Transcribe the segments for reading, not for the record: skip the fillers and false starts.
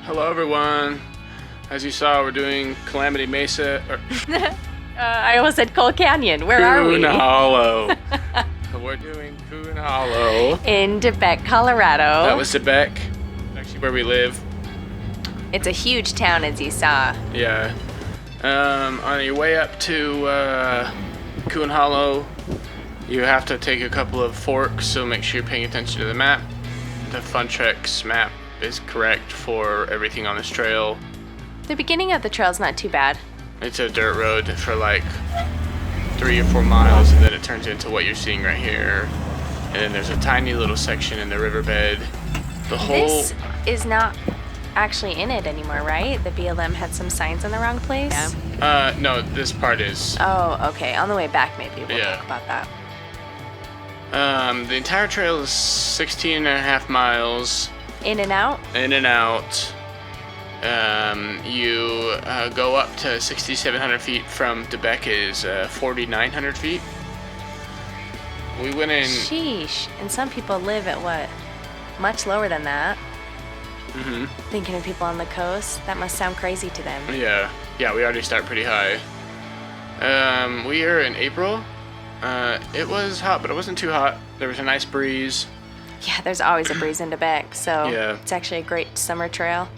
Hello everyone. As you saw, we're doing Calamity Mesa. I almost said Coal Canyon. Where are we? Coon Hollow. We're doing Coon Hollow. In De Beque, Colorado. That was De Beque. Actually where we live. It's a huge town, as you saw. Yeah. On your way up to Coon Hollow, you have to take a couple of forks, so make sure you're paying attention to the map. The Funtrix map is correct for everything on this trail. The beginning of the trail's not too bad. It's a dirt road for like 3 or 4 miles, and then it turns into what you're seeing right here. And then there's a tiny little section in the riverbed. This is not actually in it anymore, right? The BLM had some signs in the wrong place? Yeah. No, this part is. Oh, okay. On the way back, maybe we'll talk about that. The entire trail is 16.5 miles. In and out? In and out. You go up to 6,700 feet from De Beque is 4,900 feet. We went in. Sheesh. And some people live at what? Much lower than that. Mm-hmm. Thinking of people on the coast, that must sound crazy to them. Yeah. Yeah, we already start pretty high. We are in April. It was hot, but it wasn't too hot. There was a nice breeze. Yeah, there's always a breeze in De Beque, so yeah. It's actually a great summer trail.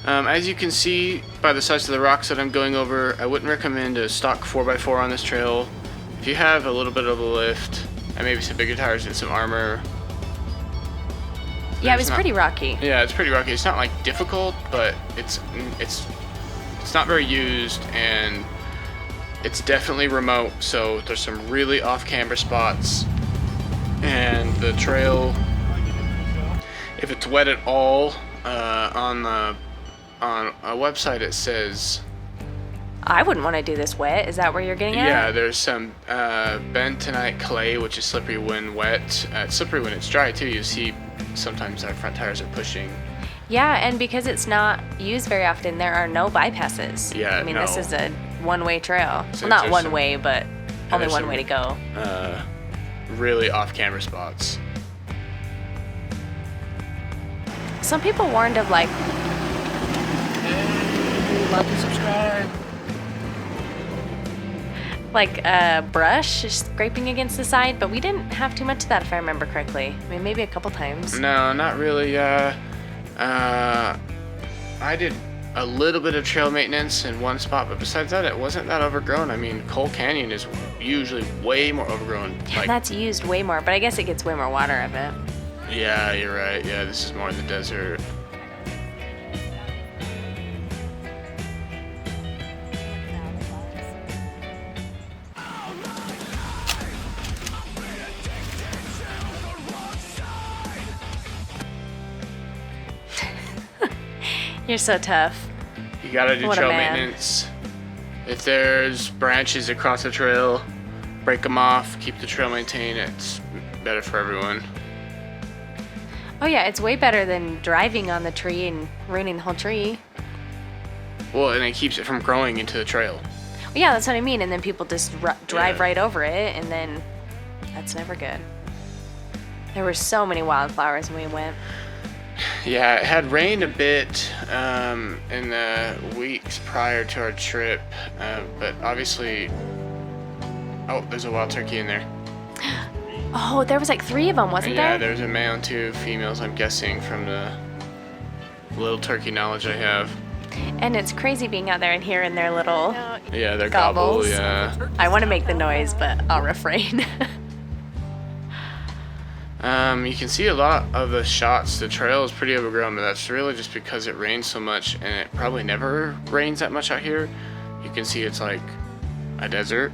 As you can see by the size of the rocks that I'm going over, I wouldn't recommend a stock 4x4 on this trail. If you have a little bit of a lift, and maybe some bigger tires and some armor. Yeah, it was pretty rocky. Yeah, it's pretty rocky. It's not like difficult, but it's not very used, and it's definitely remote, so there's some really off-camber spots. And the trail, if it's wet at all, on a website it says. I wouldn't want to do this wet. Is that where you're getting at? Yeah, there's some bentonite clay, which is slippery when wet. It's slippery when it's dry too. You see sometimes our front tires are pushing. Yeah, and because it's not used very often, there are no bypasses. Yeah, I mean, no. This is a one-way trail. So well, not one way, but only one way to go. Really off-camber spots. Some people warned of like. Like and subscribe. Like brush scraping against the side, but we didn't have too much of that if I remember correctly. I mean, maybe a couple times. No, not really. I did a little bit of trail maintenance in one spot, but besides that, it wasn't that overgrown. I mean, Coal Canyon is usually way more overgrown. Yeah, that's used way more, but I guess it gets way more water of it. Yeah, you're right. Yeah, this is more in the desert. You're so tough. You gotta do trail maintenance. If there's branches across the trail, break them off, keep the trail maintained. It's better for everyone. Oh yeah, it's way better than driving on the tree and ruining the whole tree. Well, and it keeps it from growing into the trail. Well, yeah, that's what I mean. And then people just drive right over it, and then that's never good. There were so many wildflowers when we went. Yeah, it had rained a bit in the weeks prior to our trip, but obviously. Oh, there's a wild turkey in there. Oh, there was like 3 of them, wasn't there? Yeah, there's a male and 2 females, I'm guessing, from the little turkey knowledge I have. And it's crazy being out there and hearing their little yeah, their gobbles. Gobble, yeah. I want to make the noise, but I'll refrain. You can see a lot of the shots. The trail is pretty overgrown, but that's really just because it rains so much, and it probably never rains that much out here. You can see it's like a desert,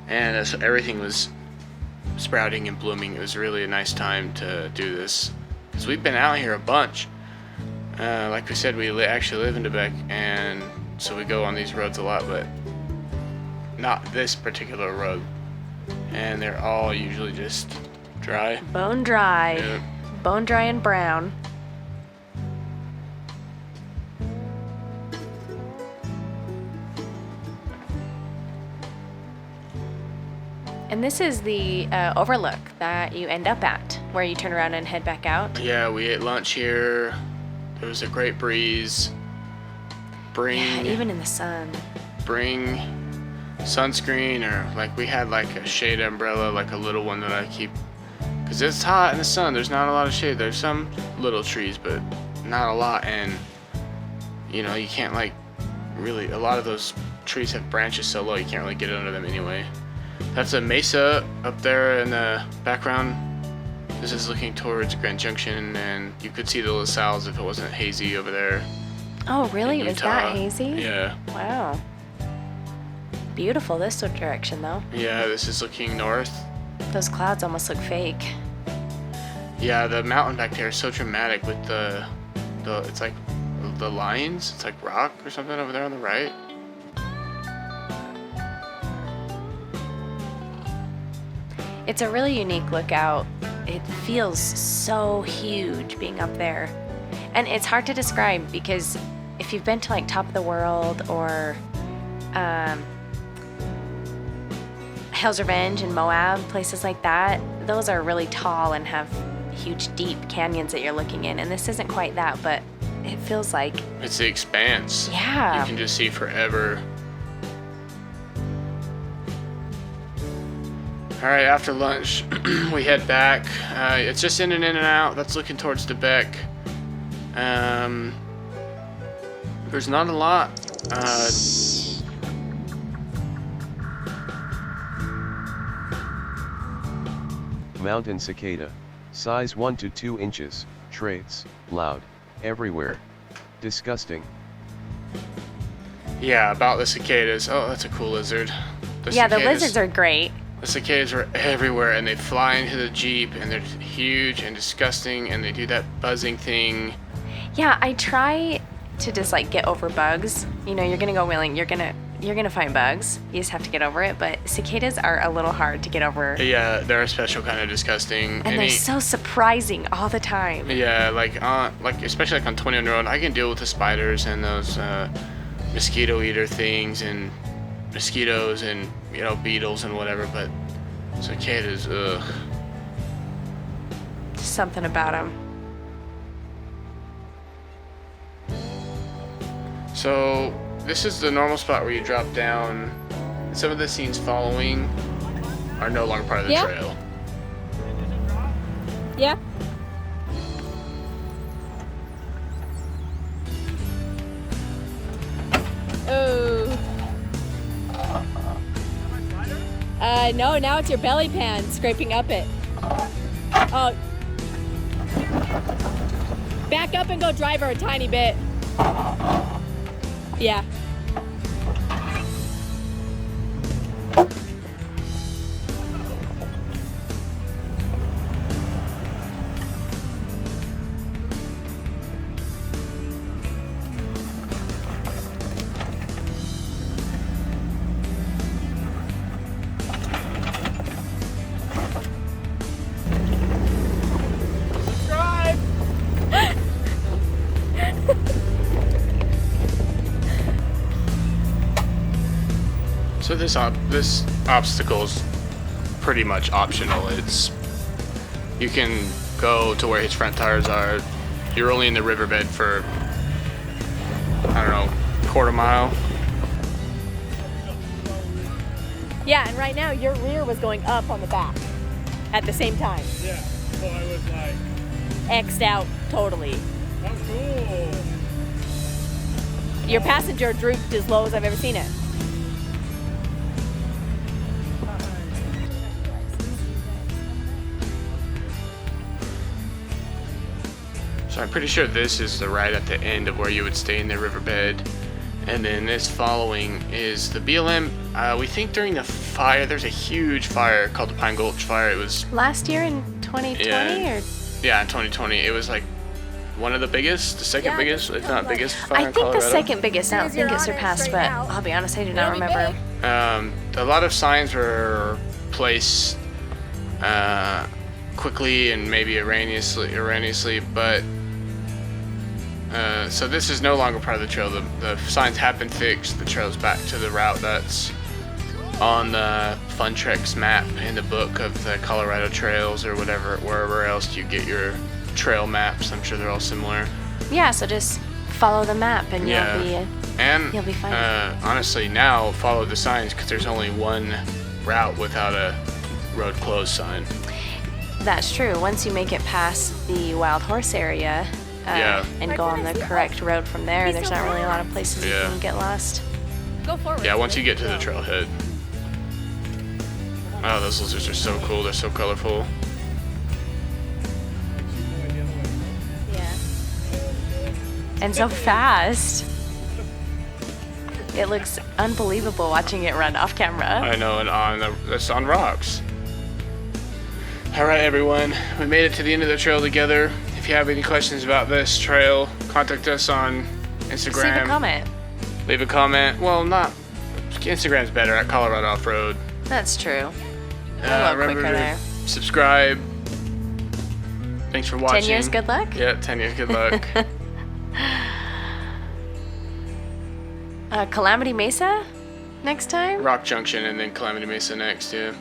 and so everything was sprouting and blooming. It was really a nice time to do this, because we've been out here a bunch. Like we said, we actually live in De Beque, and so we go on these roads a lot, but not this particular road. And they're all usually just dry. Bone dry. Yeah. Bone dry and brown. And this is the overlook that you end up at, where you turn around and head back out. Yeah, we ate lunch here. There was a great breeze. Yeah, even in the sun. Bring sunscreen, or like we had like a shade umbrella, like a little one that I keep, because it's hot in the sun. There's not a lot of shade. There's some little trees, but not a lot. And you know, you can't like really, a lot of those trees have branches so low you can't really get under them anyway. That's a mesa up there in the background. This is looking towards Grand Junction, and you could see the LaSalle's if it wasn't hazy over there. Oh, really? It was that hazy? Yeah. Wow. Beautiful this direction, though. Yeah, this is looking north. Those clouds almost look fake. Yeah, the mountain back there is so dramatic with the it's like the lines. It's like rock or something over there on the right. It's a really unique lookout. It feels so huge being up there. And it's hard to describe, because if you've been to like Top of the World or Hell's Revenge and Moab, places like that, those are really tall and have huge deep canyons that you're looking in. And this isn't quite that, but it feels like... It's the expanse. Yeah. You can just see forever. All right, after lunch, we head back. It's just in and out. That's looking towards De Beque. There's not a lot. Mountain cicada, size 1 to 2 inches, traits, loud, everywhere. Disgusting. Yeah, about the cicadas. Oh, that's a cool lizard. Yeah, the lizards are great. The cicadas are everywhere, and they fly into the Jeep, and they're huge and disgusting, and they do that buzzing thing. Yeah, I try to just like get over bugs. You know, you're gonna go wheeling, you're gonna find bugs. You just have to get over it. But cicadas are a little hard to get over. Yeah, they're a special kind of disgusting. And they're so surprising all the time. Yeah, like especially like on 21 Road, I can deal with the spiders and those mosquito eater things and mosquitoes and, you know, beetles and whatever, but cicadas, ugh. Something about them. So this is the normal spot where you drop down. Some of the scenes following are no longer part of the trail. Yeah. Oh. No, now it's your belly pan scraping up it. Oh. Back up and go drive her a tiny bit. Yeah. So this obstacle is pretty much optional. You can go to where his front tires are. You're only in the riverbed for, I don't know, quarter mile. Yeah, and right now your rear was going up on the back at the same time. Yeah, so I was like... X'd out totally. That's cool. Your passenger drooped as low as I've ever seen it. So I'm pretty sure this is the right at the end of where you would stay in the riverbed. And then this following is the BLM. We think during the fire, there's a huge fire called the Pine Gulch Fire. It was Last year in 2020 Yeah. or in 2020. It was like one of the biggest, the second Yeah, biggest, if not biggest fire I in think the Colorado. second biggest. I don't As you're think it on it surpassed, straight but out. I'll be honest, I do not Really remember. big. A lot of signs were placed quickly and maybe erroneously, but so this is no longer part of the trail. The signs have been fixed. The trail's back to the route that's on the Fun Treks map in the book of the Colorado trails or whatever, wherever else you get your trail maps. I'm sure they're all similar. Yeah, so just follow the map and Yeah. And you'll be fine. honestly, now follow the signs because there's only one route without a road closed sign. That's true. Once you make it past the wild horse area Yeah. and go on the correct road from there, Be there's so not really a lot of fast. places Yeah. you can get lost. Go forward. Yeah, once you get to the trailhead. Oh, those lizards are so cool. They're so colorful. Yeah. And so fast. It looks unbelievable watching it run off camera. I know, and that's on rocks. All right, everyone, we made it to the end of the trail together. If you have any questions about this trail, contact us on Just Instagram. leave a comment. Leave a comment. Well, not Instagram's better at Colorado Off Road. That's true. A little Remember quicker to there. subscribe. Thanks for watching. 10 years, good luck? Yeah, 10 years, good luck. Calamity Mesa next time? Rock Junction and then Calamity Mesa next, yeah.